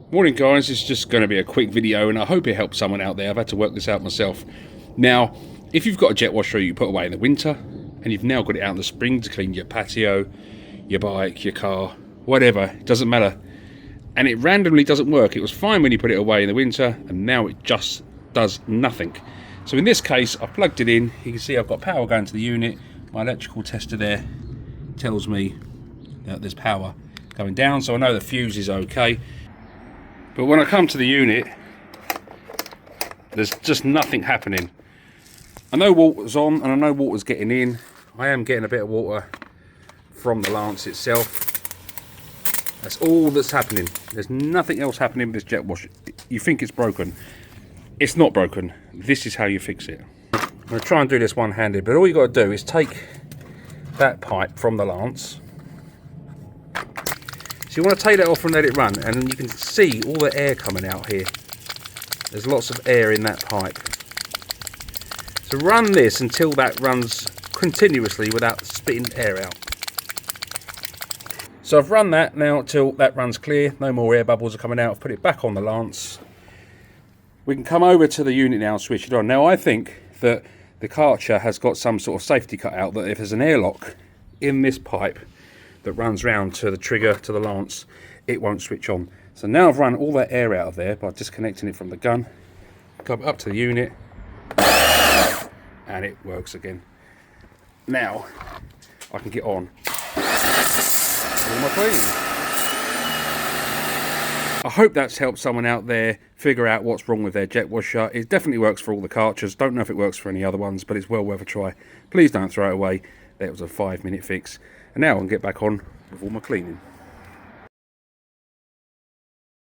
Morning guys, it's just going to be a quick video and I hope it helps someone out there. I've had to work this out myself. Now, if you've got a jet washer you put away in the winter and you've now got it out in the spring to clean your patio, your bike, your car, whatever, it doesn't matter, and it randomly doesn't work. It was fine when you put it away in the winter and now it just does nothing. So in this case, I've plugged it in. You can see I've got power going to the unit. My electrical tester there tells me that there's power going down, so I know the fuse is okay. But when I come to the unit, there's just nothing happening. I know water's on and I know water's getting in. I am getting a bit of water from the lance itself. That's all that's happening. There's nothing else happening with this jet washer. You think it's broken. It's not broken. This is how you fix it. I'm going to try and do this one-handed, but all you got to do is take that pipe from the lance. So you want to take that off and let it run, and you can see all the air coming out here. There's lots of air in that pipe. So run this until that runs continuously without spitting air out. So I've run that now till that runs clear, no more air bubbles are coming out. I've put it back on the lance. We can come over to the unit now and switch it on. Now I think that the Karcher has got some sort of safety cut out, that if there's an airlock in this pipe that runs round to the trigger to the lance, it won't switch on. So now I've run all that air out of there by disconnecting it from the gun, go up to the unit, and it works again. Now I can get on with my cleaning. I hope that's helped someone out there figure out what's wrong with their jet washer. It definitely works for all the Karchers. Don't know if it works for any other ones, but it's well worth a try. Please don't throw it away. That was a 5-minute fix. And now I can get back on with all my cleaning.